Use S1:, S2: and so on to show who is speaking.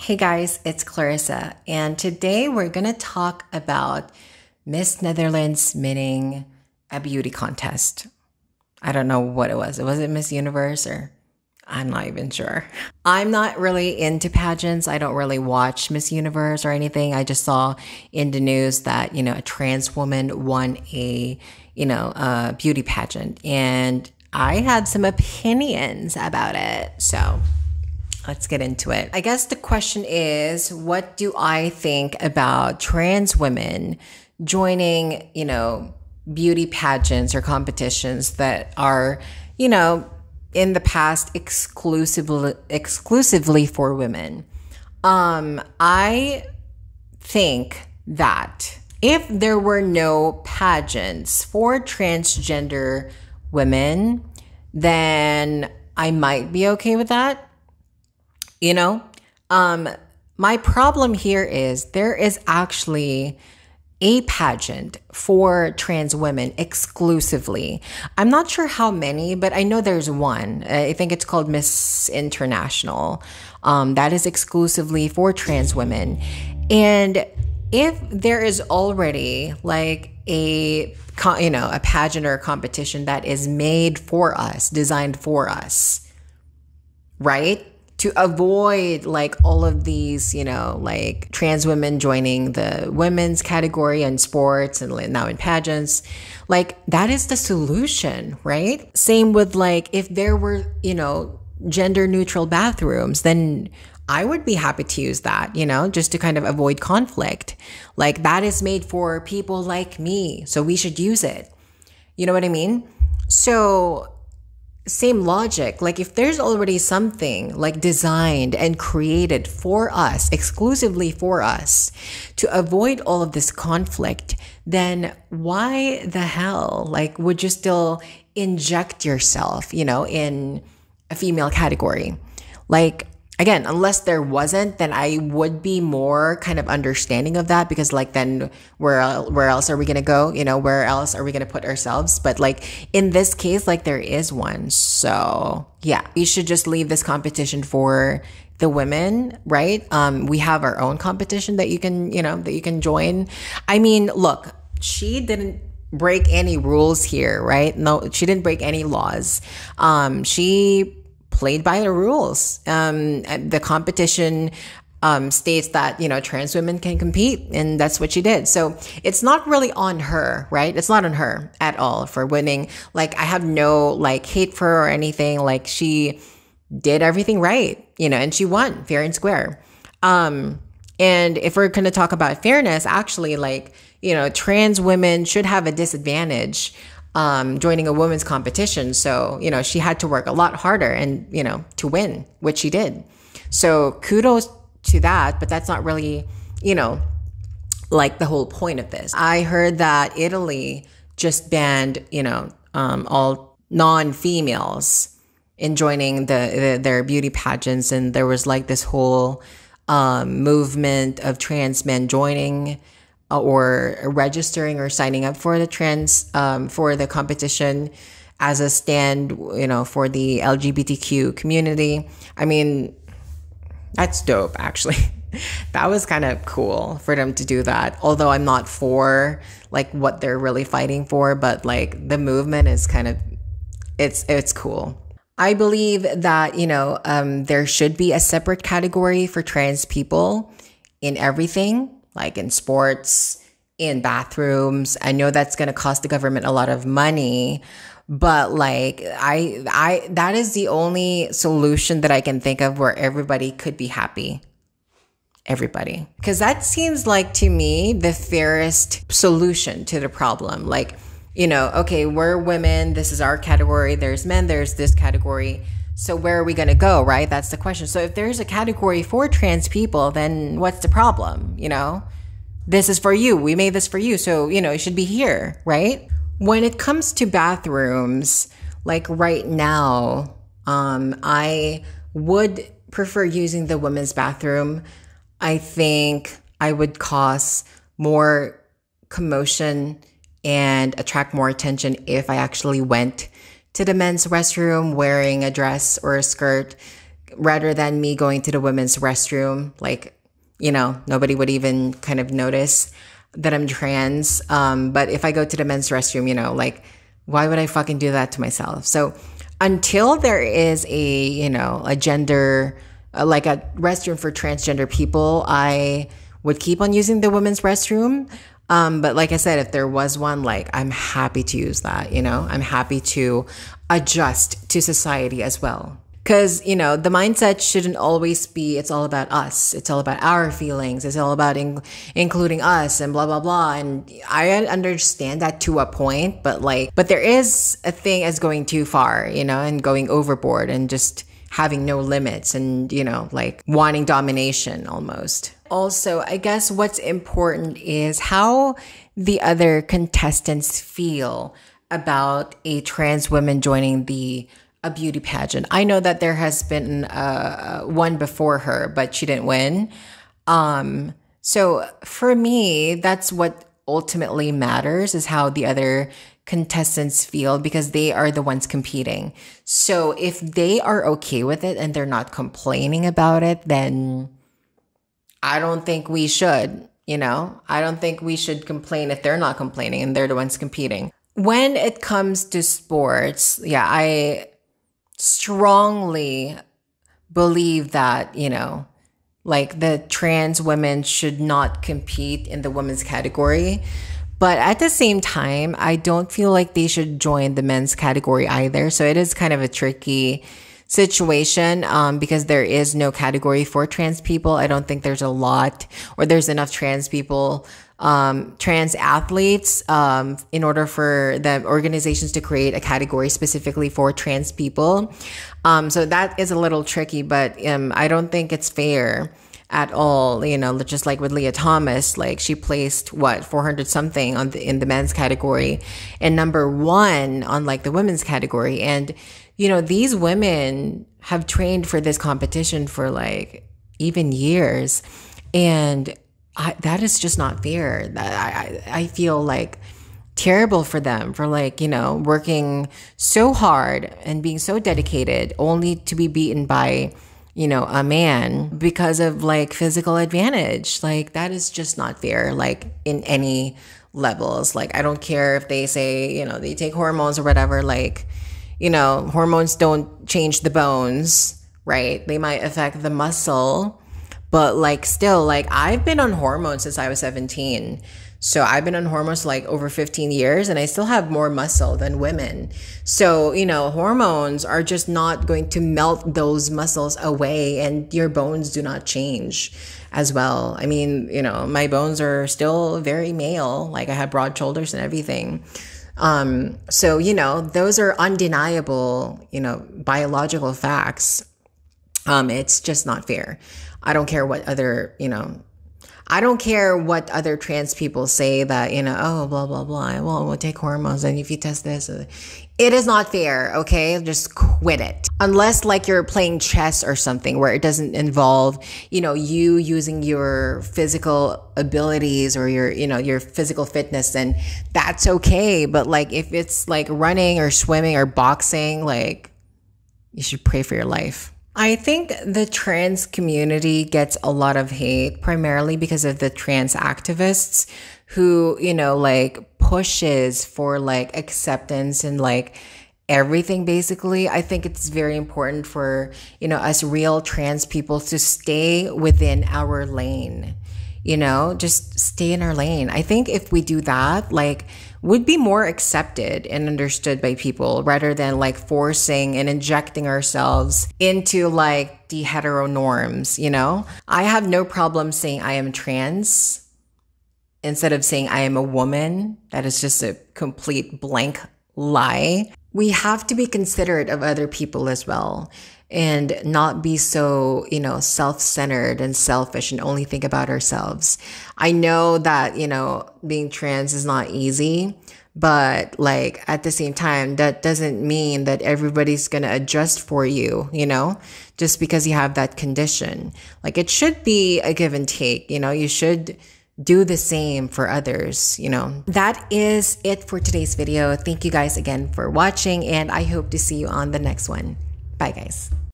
S1: Hey guys, it's Clarissa, and today we're going to talk about Miss Netherlands winning a beauty contest. I don't know what it was. Was it Miss Universe or I'm not even sure. I'm not really into pageants. I don't really watch Miss Universe or anything. I just saw in the news that, a trans woman won a beauty pageant, and I had some opinions about it. So let's get into it. I guess the question is, what do I think about trans women joining, beauty pageants or competitions that are, in the past exclusively for women? I think that if there were no pageants for transgender women, then I might be okay with that. My problem here is there is actually a pageant for trans women exclusively. I'm not sure how many, but I know there's one. I think it's called Miss International. That is exclusively for trans women. And if there is already like a pageant or a competition that is made for us, designed for us, right? To avoid like all of these, like trans women joining the women's category in sports and now in pageants, like that is the solution, right? Same with like if there were, gender neutral bathrooms, then I would be happy to use that, just to kind of avoid conflict. Like that is made for people like me, so we should use it. You know what I mean? So same logic, like if there's already something like designed and created for us, exclusively for us, to avoid all of this conflict, then why the hell, like, would you still inject yourself, in a female category? Like, again, unless there wasn't, then I would be more kind of understanding of that, because like then where else are we going to go? Where else are we going to put ourselves? But like in this case, like there is one. So yeah, we should just leave this competition for the women, right? We have our own competition that you can join. I mean, look, she didn't break any rules here, right? No, she didn't break any laws. She played by the rules. The competition states that, trans women can compete, and that's what she did. So it's not really on her, right? It's not on her at all for winning. Like, I have no like hate for her or anything. Like, she did everything right, and she won fair and square. And if we're going to talk about fairness, actually, like, trans women should have a disadvantage joining a women's competition. So, she had to work a lot harder and, to win, which she did. So kudos to that, but that's not really, like the whole point of this. I heard that Italy just banned, all non-females in joining their beauty pageants. And there was like this whole movement of trans men joining or registering or signing up for the competition as a stand, for the LGBTQ community. I mean, that's dope, actually. That was kind of cool for them to do that. Although I'm not for like what they're really fighting for, but like the movement is kind of, it's cool. I believe that, there should be a separate category for trans people in everything, like in sports, in bathrooms. I know that's going to cost the government a lot of money, but like that is the only solution that I can think of where everybody could be happy. Everybody. Because that seems like, to me, the fairest solution to the problem. Like, okay, we're women, this is our category, there's men, there's this category. So where are we going to go, right? That's the question. So if there's a category for trans people, then what's the problem? This is for you. We made this for you. So, it should be here, right? When it comes to bathrooms, like right now, I would prefer using the women's bathroom. I think I would cause more commotion and attract more attention if I actually went to the men's restroom wearing a dress or a skirt, rather than me going to the women's restroom. Like, nobody would even kind of notice that I'm trans. But if I go to the men's restroom, like, why would I fucking do that to myself? So until there is a gender, like a restroom for transgender people, I would keep on using the women's restroom. But like I said, if there was one, like, I'm happy to use that, I'm happy to adjust to society as well. Because, the mindset shouldn't always be, it's all about us. It's all about our feelings. It's all about including us and blah, blah, blah. And I understand that to a point, but there is a thing as going too far, and going overboard and just having no limits and, like wanting domination almost. Also, I guess what's important is how the other contestants feel about a trans woman joining a beauty pageant. I know that there has been one before her, but she didn't win. So for me, that's what ultimately matters, is how the other contestants feel, because they are the ones competing. So if they are okay with it and they're not complaining about it, then I don't think we should, I don't think we should complain if they're not complaining and they're the ones competing. When it comes to sports, yeah, I strongly believe that, like the trans women should not compete in the women's category. But at the same time, I don't feel like they should join the men's category either. So it is kind of a tricky situation because there is no category for trans people. I don't think there's a lot, or there's enough trans people, trans athletes, in order for the organizations to create a category specifically for trans people. So that is a little tricky, but I don't think it's fair at all. Just like with Leah Thomas, like she placed 400 something in the men's category and #1 on like the women's category. And these women have trained for this competition for like even years, and that is just not fair. I feel like terrible for them for like, working so hard and being so dedicated only to be beaten by, a man because of like physical advantage. Like that is just not fair, like in any levels. Like I don't care if they say, they take hormones or whatever, like, hormones don't change the bones, right? They might affect the muscle, but like still, like I've been on hormones since I was 17. So I've been on hormones for like over 15 years and I still have more muscle than women. So, hormones are just not going to melt those muscles away, and your bones do not change as well. I mean, my bones are still very male. Like I have broad shoulders and everything. So, those are undeniable, biological facts. It's just not fair. I don't care what other, I don't care what other trans people say that, oh, blah, blah, blah. Well, we'll take hormones. And if you test this, it is not fair. Okay. Just quit it. Unless like you're playing chess or something where it doesn't involve, you using your physical abilities or your physical fitness, then that's okay. But like, if it's like running or swimming or boxing, like you should pray for your life. I think the trans community gets a lot of hate primarily because of the trans activists who, like pushes for like acceptance and like everything basically. I think it's very important for, us real trans people to stay within our lane, just stay in our lane. I think if we do that, like would be more accepted and understood by people rather than like forcing and injecting ourselves into like the hetero norms, I have no problem saying I am trans instead of saying I am a woman. That is just a complete blank lie. We have to be considerate of other people as well and not be so, self-centered and selfish and only think about ourselves. I know that, being trans is not easy, but like at the same time, that doesn't mean that everybody's going to adjust for you, just because you have that condition. Like it should be a give and take, you should do the same for others, That is it for today's video. Thank you guys again for watching, and I hope to see you on the next one. Bye, guys.